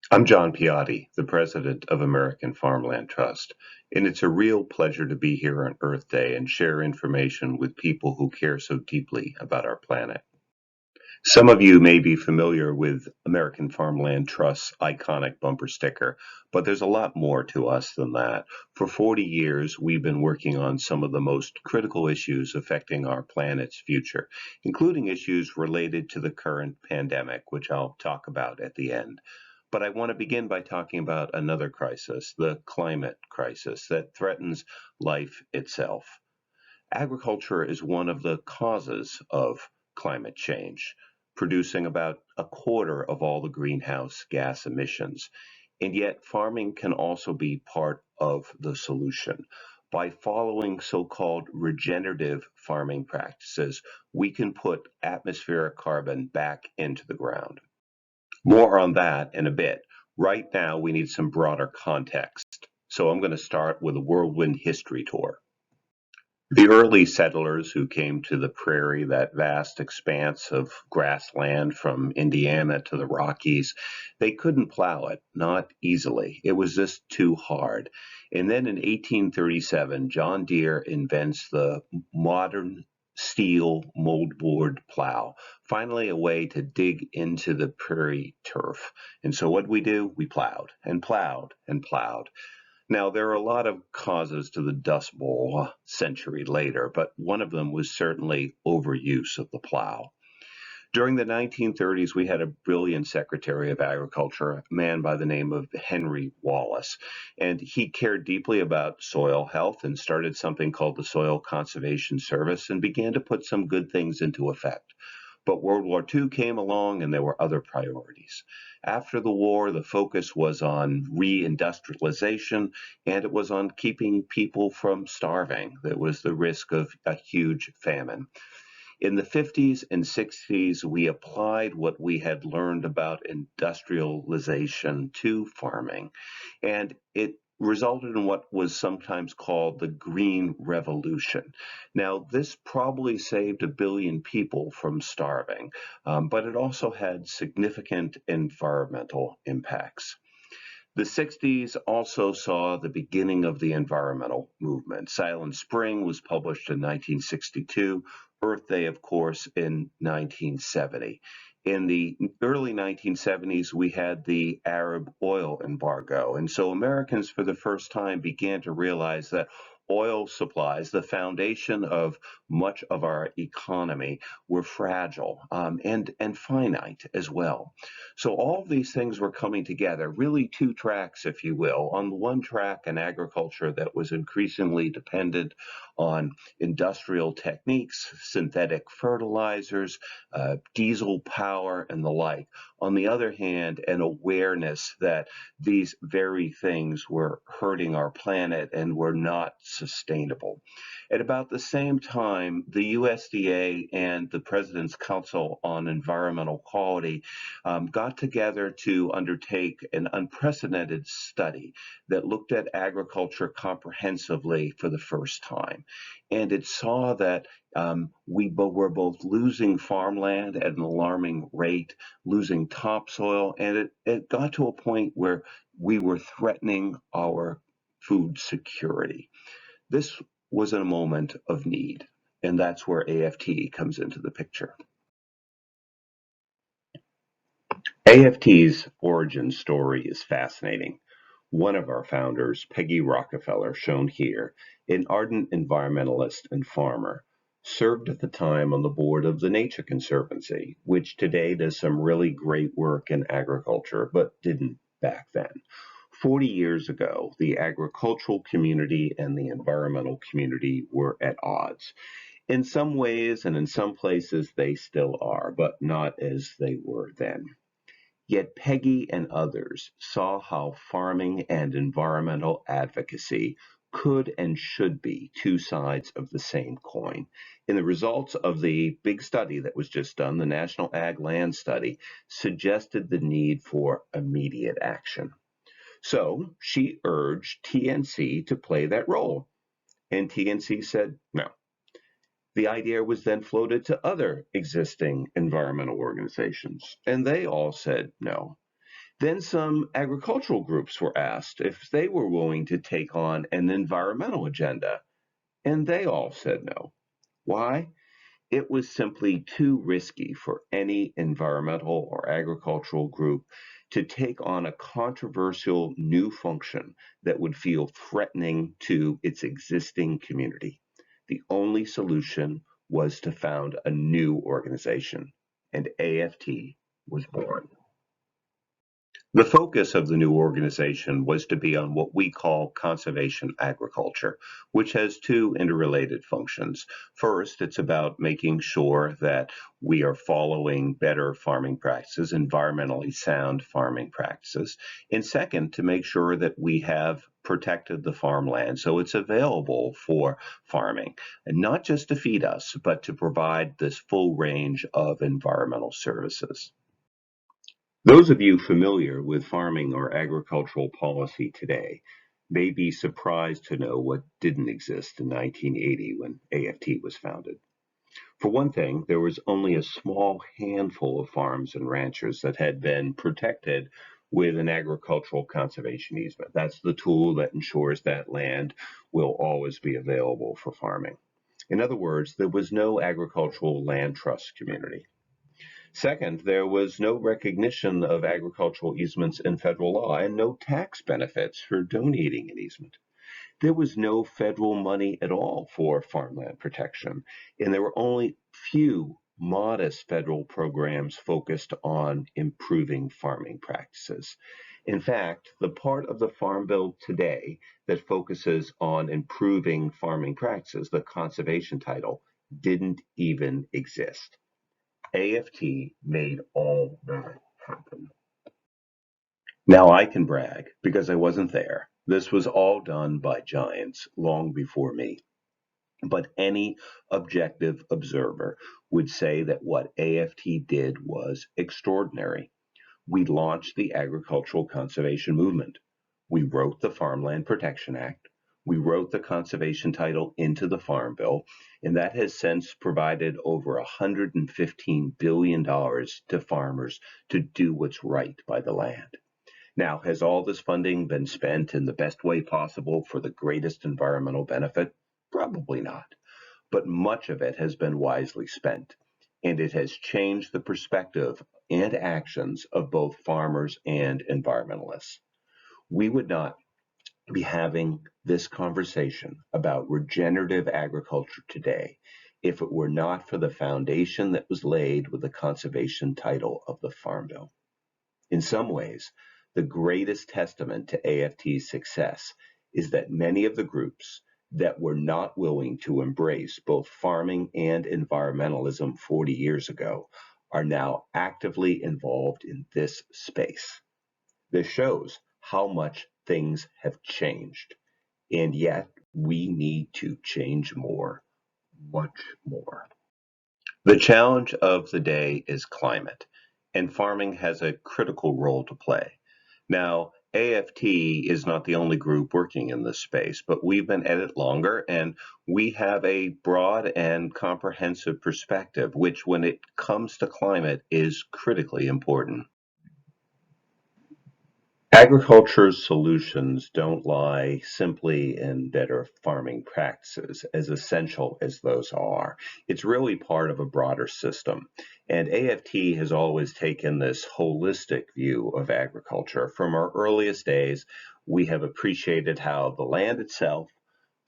I'm John Piotti, the president of American Farmland Trust, and it's a real pleasure to be here on Earth Day and share information with people who care so deeply about our planet. Some of you may be familiar with American Farmland Trust's iconic bumper sticker, but there's a lot more to us than that. For 40 years, we've been working on some of the most critical issues affecting our planet's future, including issues related to the current pandemic, which I'll talk about at the end. But I want to begin by talking about another crisis, the climate crisis that threatens life itself. Agriculture is one of the causes of climate change, producing about a quarter of all the greenhouse gas emissions. And yet, farming can also be part of the solution. By following so called regenerative farming practices, we can put atmospheric carbon back into the ground. More on that in a bit. Right now, we need some broader context. So I'm going to start with a whirlwind history tour. The early settlers who came to the prairie, that vast expanse of grassland from Indiana to the Rockies, they couldn't plow it, not easily. It was just too hard. And then in 1837, John Deere invents the modern steel moldboard plow, finally a way to dig into the prairie turf. And so what did we do? We plowed and plowed and plowed. Now, there are a lot of causes to the Dust Bowl a century later, but one of them was certainly overuse of the plow. During the 1930s, we had a brilliant Secretary of Agriculture, a man by the name of Henry Wallace, and he cared deeply about soil health and started something called the Soil Conservation Service and began to put some good things into effect. But World War II came along and there were other priorities. After the war, the focus was on reindustrialization and it was on keeping people from starving. There was the risk of a huge famine. In the 50s and 60s, we applied what we had learned about industrialization to farming, and it resulted in what was sometimes called the Green Revolution. Now, this probably saved a billion people from starving, but it also had significant environmental impacts. The 60s also saw the beginning of the environmental movement. Silent Spring was published in 1962, Earth Day, of course, in 1970. In the early 1970s, we had the Arab oil embargo. And so Americans, for the first time, began to realize that oil supplies, the foundation of much of our economy, were fragile and finite as well. So all of these things were coming together, really two tracks, if you will. On the one track, an agriculture that was increasingly dependent on industrial techniques, synthetic fertilizers, diesel power, and the like. On the other hand, an awareness that these very things were hurting our planet and were not sustainable. At about the same time, the USDA and the President's Council on Environmental Quality got together to undertake an unprecedented study that looked at agriculture comprehensively for the first time. And it saw that we were both losing farmland at an alarming rate, losing topsoil, and it got to a point where we were threatening our food security. This was a moment of need, and that's where AFT comes into the picture. AFT's origin story is fascinating. One of our founders, Peggy Rockefeller, shown here, an ardent environmentalist and farmer, served at the time on the board of the Nature Conservancy, which today does some really great work in agriculture, but didn't back then. 40 years ago, the agricultural community and the environmental community were at odds. In some ways and in some places they still are, but not as they were then. Yet Peggy and others saw how farming and environmental advocacy could and should be two sides of the same coin. And the results of the big study that was just done, the National Ag Land Study, suggested the need for immediate action. So she urged TNC to play that role. And TNC said no. The idea was then floated to other existing environmental organizations, and they all said no. Then some agricultural groups were asked if they were willing to take on an environmental agenda, and they all said no. Why? It was simply too risky for any environmental or agricultural group to take on a controversial new function that would feel threatening to its existing community. The only solution was to found a new organization, and AFT was born. The focus of the new organization was to be on what we call conservation agriculture, which has two interrelated functions. First, it's about making sure that we are following better farming practices, environmentally sound farming practices. And second, to make sure that we have protected the farmland so it's available for farming, and not just to feed us, but to provide this full range of environmental services. Those of you familiar with farming or agricultural policy today may be surprised to know what didn't exist in 1980 when AFT was founded. For one thing, there was only a small handful of farms and ranchers that had been protected with an agricultural conservation easement. That's the tool that ensures that land will always be available for farming. In other words, there was no agricultural land trust community. Second, there was no recognition of agricultural easements in federal law and no tax benefits for donating an easement. There was no federal money at all for farmland protection, and there were only few modest federal programs focused on improving farming practices. In fact, the part of the Farm Bill today that focuses on improving farming practices, the conservation title, didn't even exist. AFT made all that happen. Now I can brag because I wasn't there. This was all done by giants long before me. But any objective observer would say that what AFT did was extraordinary. We launched the agricultural conservation movement. We wrote the Farmland Protection Act. We wrote the conservation title into the Farm Bill, and that has since provided over $115 billion to farmers to do what's right by the land. Now, has all this funding been spent in the best way possible for the greatest environmental benefit? Probably not, but much of it has been wisely spent, and it has changed the perspective and actions of both farmers and environmentalists. We would not be having this conversation about regenerative agriculture today if it were not for the foundation that was laid with the conservation title of the Farm Bill. In some ways, the greatest testament to AFT's success is that many of the groups that were not willing to embrace both farming and environmentalism 40 years ago are now actively involved in this space. This shows how much things have changed, and yet we need to change more, much more. The challenge of the day is climate, and farming has a critical role to play. Now, AFT is not the only group working in this space, but we've been at it longer and we have a broad and comprehensive perspective, which, when it comes to climate, is critically important. Agriculture's solutions don't lie simply in better farming practices, as essential as those are. It's really part of a broader system. And AFT has always taken this holistic view of agriculture. From our earliest days, we have appreciated how the land itself,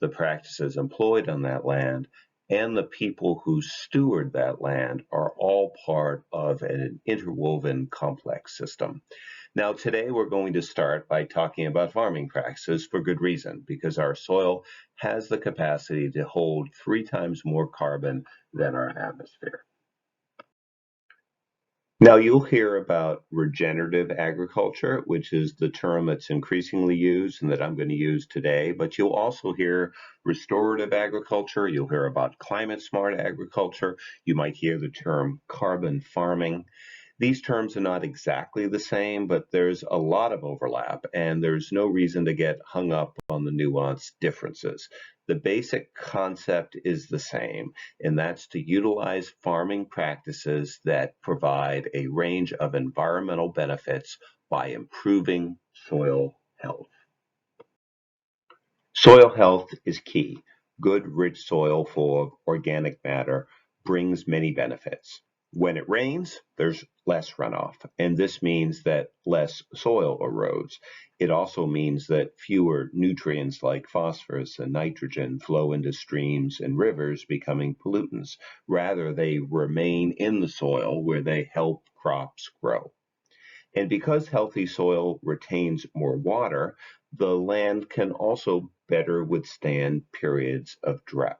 the practices employed on that land, and the people who steward that land are all part of an interwoven complex system. Now, today we're going to start by talking about farming practices for good reason, because our soil has the capacity to hold 3 times more carbon than our atmosphere. Now, you'll hear about regenerative agriculture, which is the term that's increasingly used and that I'm going to use today, but you'll also hear restorative agriculture. You'll hear about climate smart agriculture. You might hear the term carbon farming. These terms are not exactly the same, but there's a lot of overlap, and there's no reason to get hung up on the nuanced differences. The basic concept is the same, and that's to utilize farming practices that provide a range of environmental benefits by improving soil health. Soil health is key. Good, rich soil full of organic matter brings many benefits. When it rains, there's less runoff, and this means that less soil erodes. It also means that fewer nutrients like phosphorus and nitrogen flow into streams and rivers, becoming pollutants. Rather, they remain in the soil where they help crops grow. And because healthy soil retains more water, the land can also better withstand periods of drought.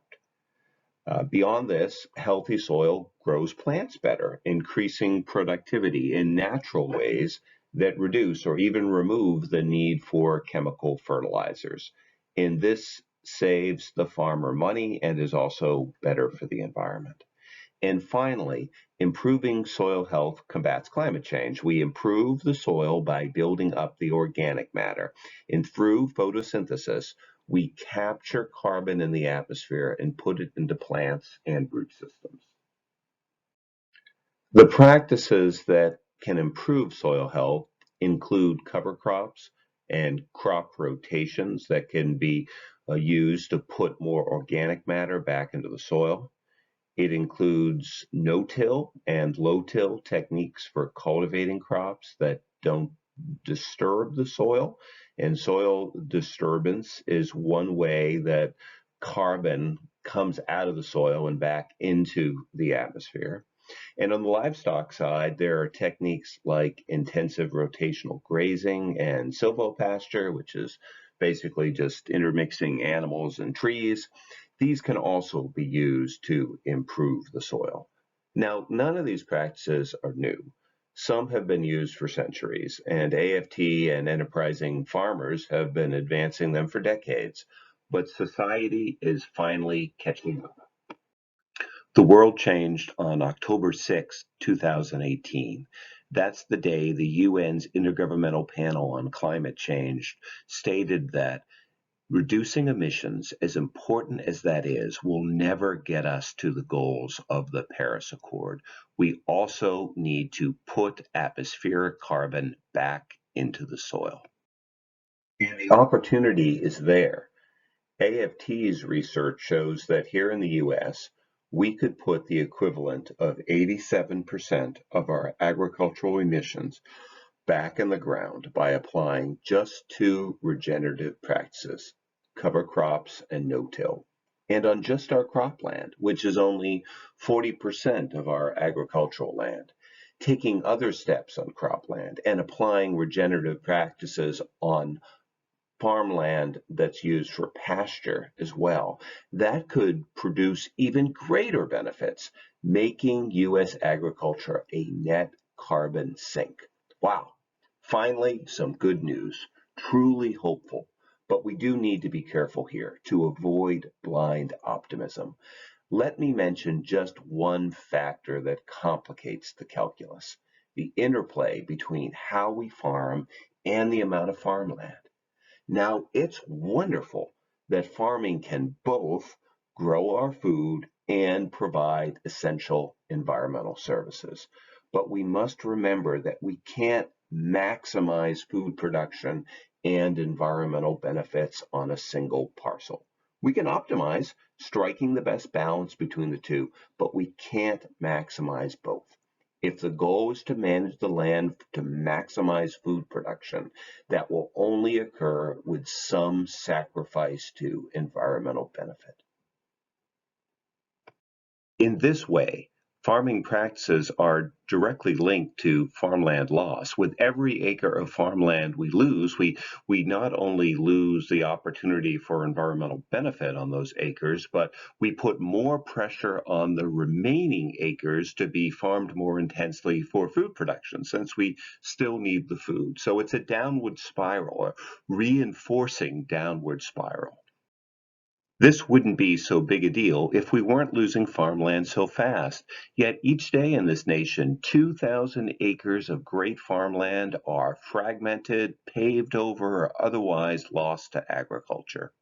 Beyond this, healthy soil grows plants better, increasing productivity in natural ways that reduce or even remove the need for chemical fertilizers. And this saves the farmer money and is also better for the environment. And finally, improving soil health combats climate change. We improve the soil by building up the organic matter. And through photosynthesis, we capture carbon in the atmosphere and put it into plants and root systems. The practices that can improve soil health include cover crops and crop rotations that can be used to put more organic matter back into the soil. It includes no-till and low-till techniques for cultivating crops that don't disturb the soil. And soil disturbance is one way that carbon comes out of the soil and back into the atmosphere. And on the livestock side, there are techniques like intensive rotational grazing and silvopasture, which is basically just intermixing animals and trees. These can also be used to improve the soil. Now, none of these practices are new. Some have been used for centuries, and AFT and enterprising farmers have been advancing them for decades. But society is finally catching up. The world changed on October 6, 2018. That's the day the UN's Intergovernmental Panel on Climate Change stated that reducing emissions, as important as that is, will never get us to the goals of the Paris Accord. We also need to put atmospheric carbon back into the soil. And the opportunity is there. AFT's research shows that here in the US, we could put the equivalent of 87% of our agricultural emissions back in the ground by applying just two regenerative practices, cover crops and no-till. And on just our cropland, which is only 40% of our agricultural land, taking other steps on cropland and applying regenerative practices on farmland that's used for pasture as well, that could produce even greater benefits, making U.S. agriculture a net carbon sink. Wow, finally, some good news. Truly hopeful. But we do need to be careful here to avoid blind optimism. Let me mention just one factor that complicates the calculus: the interplay between how we farm and the amount of farmland. Now, it's wonderful that farming can both grow our food and provide essential environmental services. But we must remember that we can't maximize food production and environmental benefits on a single parcel. We can optimize, striking the best balance between the two, but we can't maximize both. If the goal is to manage the land to maximize food production, that will only occur with some sacrifice to environmental benefit. In this way, farming practices are directly linked to farmland loss. With every acre of farmland we lose, we not only lose the opportunity for environmental benefit on those acres, but we put more pressure on the remaining acres to be farmed more intensely for food production, since we still need the food. So it's a downward spiral, a reinforcing downward spiral. This wouldn't be so big a deal if we weren't losing farmland so fast. Yet each day in this nation, 2,000 acres of great farmland are fragmented, paved over, or otherwise lost to agriculture.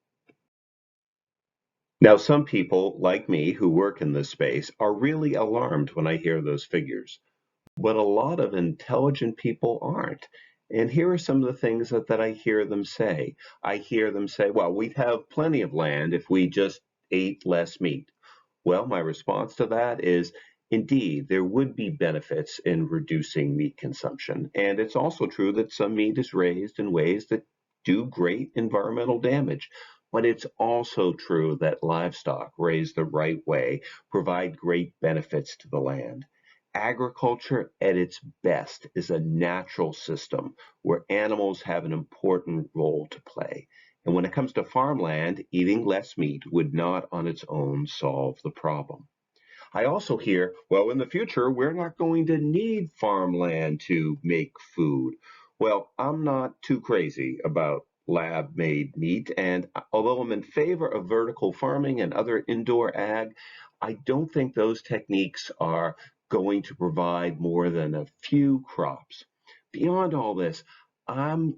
Now, some people, like me, who work in this space, are really alarmed when I hear those figures. But a lot of intelligent people aren't. And here are some of the things that I hear them say. I hear them say, well, we'd have plenty of land if we just ate less meat. Well, my response to that is indeed, there would be benefits in reducing meat consumption. And it's also true that some meat is raised in ways that do great environmental damage. But it's also true that livestock raised the right way provide great benefits to the land. Agriculture at its best is a natural system where animals have an important role to play. And when it comes to farmland, eating less meat would not on its own solve the problem. I also hear, well, in the future, we're not going to need farmland to make food. Well, I'm not too crazy about lab made meat. And although I'm in favor of vertical farming and other indoor ag, I don't think those techniques are going to provide more than a few crops. Beyond all this, I'm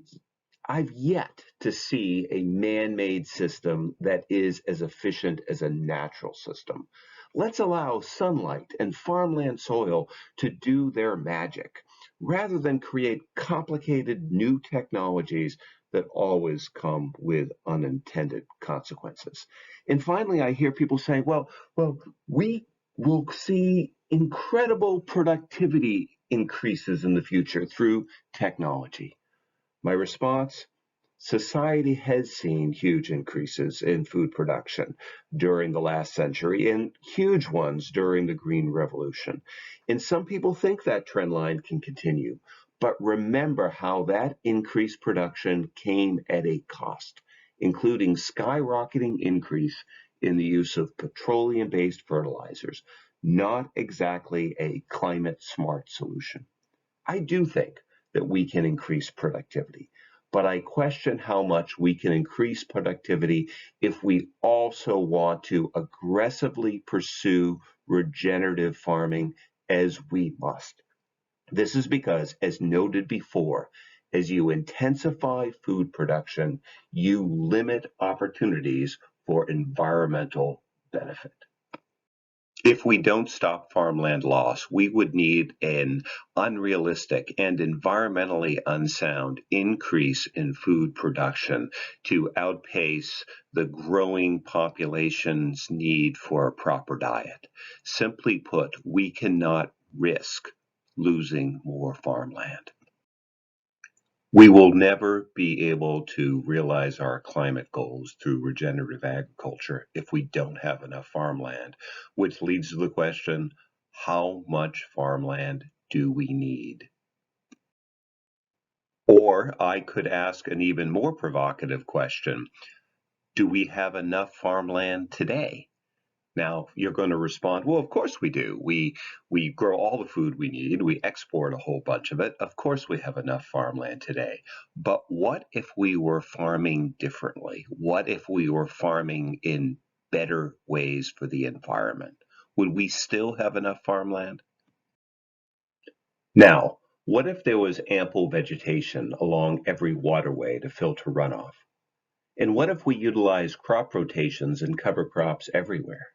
I've yet to see a man made system that is as efficient as a natural system. Let's allow sunlight and farmland soil to do their magic rather than create complicated new technologies that always come with unintended consequences. And finally, I hear people say, well, we will see incredible productivity increases in the future through technology. My response: society has seen huge increases in food production during the last century and huge ones during the Green Revolution. And some people think that trend line can continue. But remember how that increased production came at a cost, including skyrocketing increase in the use of petroleum based fertilizers, not exactly a climate smart solution. I do think that we can increase productivity, but I question how much we can increase productivity if we also want to aggressively pursue regenerative farming as we must. This is because, as noted before, as you intensify food production, you limit opportunities for environmental benefit. If we don't stop farmland loss, we would need an unrealistic and environmentally unsound increase in food production to outpace the growing population's need for a proper diet. Simply put, we cannot risk losing more farmland. We will never be able to realize our climate goals through regenerative agriculture if we don't have enough farmland, which leads to the question, how much farmland do we need? Or I could ask an even more provocative question, do we have enough farmland today? Now, you're going to respond, well, of course we do. We grow all the food we need. We export a whole bunch of it. Of course we have enough farmland today. But what if we were farming differently? What if we were farming in better ways for the environment? Would we still have enough farmland? Now, what if there was ample vegetation along every waterway to filter runoff? And what if we utilized crop rotations and cover crops everywhere?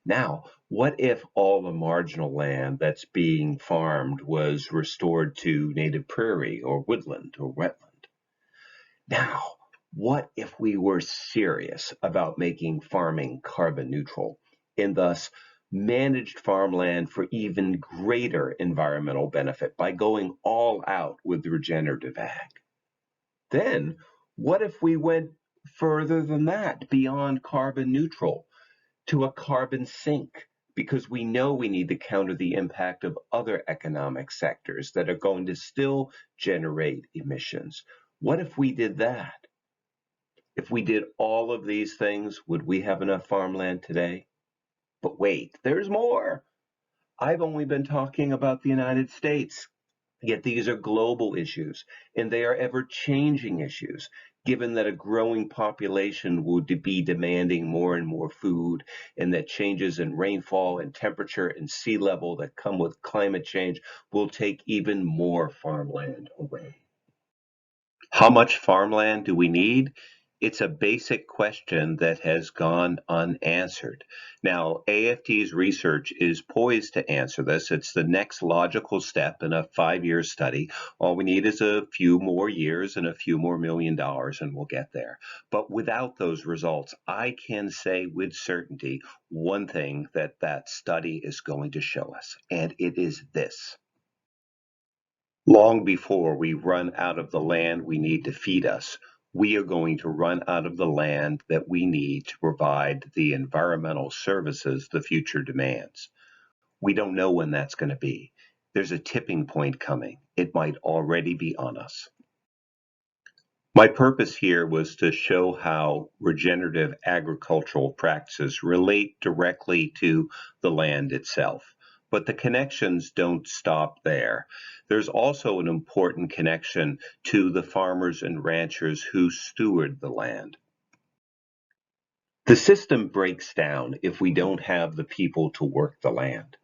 Now, what if all the marginal land that's being farmed was restored to native prairie or woodland or wetland? Now, what if we were serious about making farming carbon neutral and thus managed farmland for even greater environmental benefit by going all out with regenerative ag? Then, what if we went further than that, beyond carbon neutral, to a carbon sink, because we know we need to counter the impact of other economic sectors that are going to still generate emissions? What if we did that? If we did all of these things, would we have enough farmland today? But wait, there's more. I've only been talking about the United States. Yet these are global issues, and they are ever changing issues, given that a growing population would be demanding more and more food, and that changes in rainfall and temperature and sea level that come with climate change will take even more farmland away. How much farmland do we need? It's a basic question that has gone unanswered. Now, AFT's research is poised to answer this. It's the next logical step in a 5 year study. All we need is a few more years and a few more $1 million, and we'll get there. But without those results, I can say with certainty one thing that that study is going to show us, and it is this. Long before we run out of the land we need to feed us, we are going to run out of the land that we need to provide the environmental services the future demands. We don't know when that's going to be. There's a tipping point coming. It might already be on us. My purpose here was to show how regenerative agricultural practices relate directly to the land itself. But the connections don't stop there. There's also an important connection to the farmers and ranchers who steward the land. The system breaks down if we don't have the people to work the land.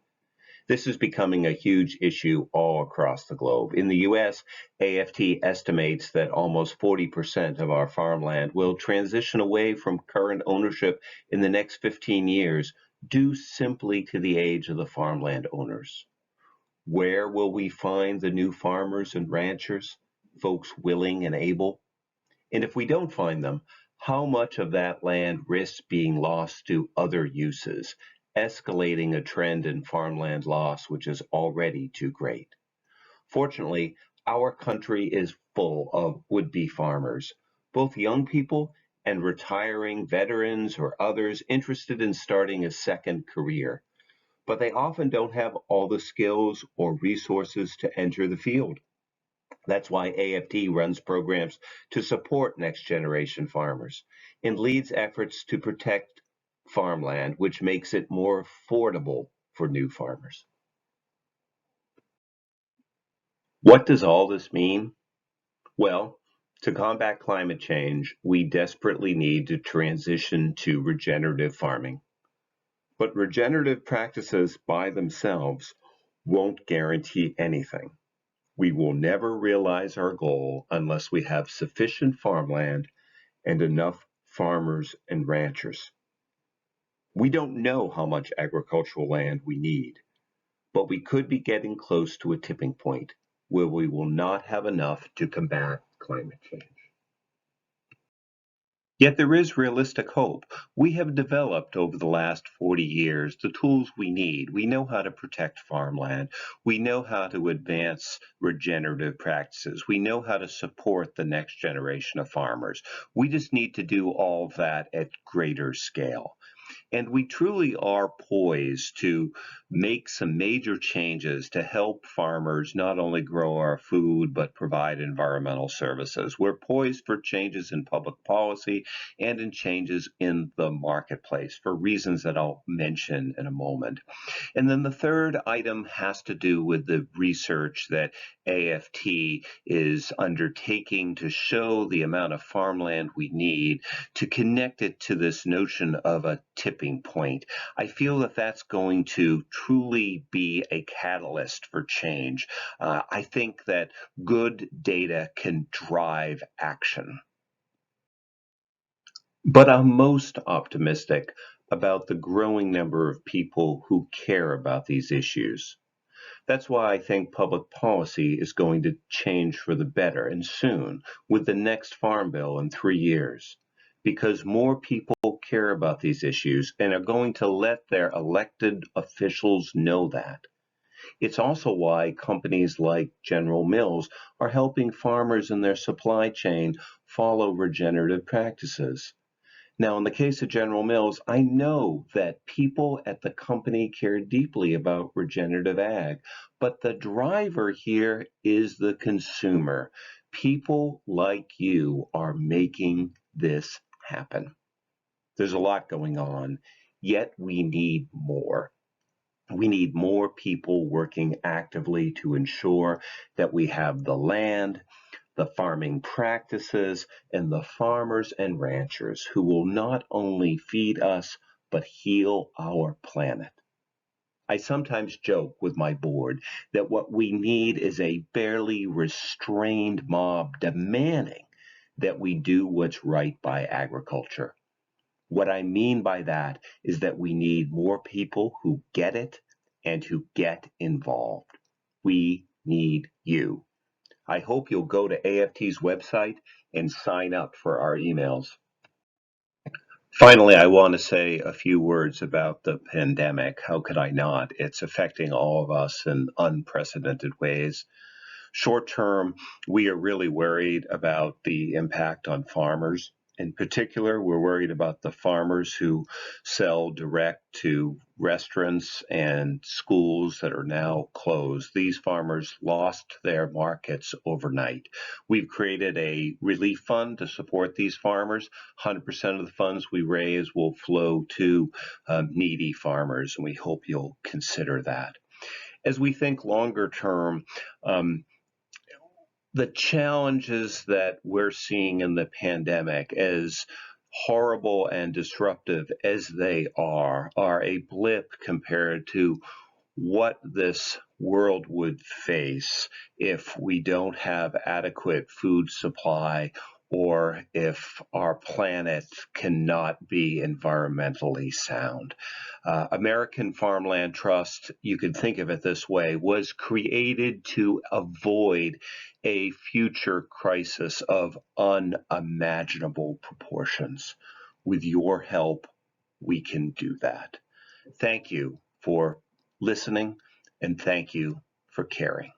This is becoming a huge issue all across the globe. In the US, AFT estimates that almost 40% of our farmland will transition away from current ownership in the next 15 years, due simply to the age of the farmland owners. Where will we find the new farmers and ranchers, folks willing and able? And if we don't find them, how much of that land risks being lost to other uses, escalating a trend in farmland loss which is already too great? Fortunately, our country is full of would-be farmers, both young people and retiring veterans or others interested in starting a second career. But they often don't have all the skills or resources to enter the field. That's why AFT runs programs to support next generation farmers and leads efforts to protect farmland, which makes it more affordable for new farmers. What does all this mean? Well, to combat climate change, we desperately need to transition to regenerative farming. But regenerative practices by themselves won't guarantee anything. We will never realize our goal unless we have sufficient farmland and enough farmers and ranchers. We don't know how much agricultural land we need, but we could be getting close to a tipping point where we will not have enough to combat climate change. Yet there is realistic hope. We have developed over the last 40 years the tools we need. We know how to protect farmland. We know how to advance regenerative practices. We know how to support the next generation of farmers. We just need to do all of that at greater scale. And we truly are poised to make some major changes to help farmers not only grow our food, but provide environmental services. We're poised for changes in public policy and in changes in the marketplace for reasons that I'll mention in a moment. And then the third item has to do with the research that AFT is undertaking to show the amount of farmland we need to connect it to this notion of a tipping point. I feel that that's going to truly be a catalyst for change. I think that good data can drive action. But I'm most optimistic about the growing number of people who care about these issues. That's why I think public policy is going to change for the better and soon with the next farm bill in 3 years. Because more people care about these issues and are going to let their elected officials know that. It's also why companies like General Mills are helping farmers in their supply chain follow regenerative practices. Now, in the case of General Mills, I know that people at the company care deeply about regenerative ag, but the driver here is the consumer. People like you are making this happen. There's a lot going on, yet we need more. We need more people working actively to ensure that we have the land, the farming practices, and the farmers and ranchers who will not only feed us, but heal our planet. I sometimes joke with my board that what we need is a barely restrained mob demanding that we do what's right by agriculture. What I mean by that is that we need more people who get it and who get involved. We need you. I hope you'll go to AFT's website and sign up for our emails. Finally, I want to say a few words about the pandemic. How could I not? It's affecting all of us in unprecedented ways. Short term, we are really worried about the impact on farmers. In particular, we're worried about the farmers who sell direct to restaurants and schools that are now closed. These farmers lost their markets overnight. We've created a relief fund to support these farmers. 100% of the funds we raise will flow to needy farmers, and we hope you'll consider that. As we think longer term, the challenges that we're seeing in the pandemic, as horrible and disruptive as they are a blip compared to what this world would face if we don't have adequate food supply or if our planet cannot be environmentally sound. American Farmland Trust, you could think of it this way, was created to avoid a future crisis of unimaginable proportions. With your help, we can do that. Thank you for listening, and thank you for caring.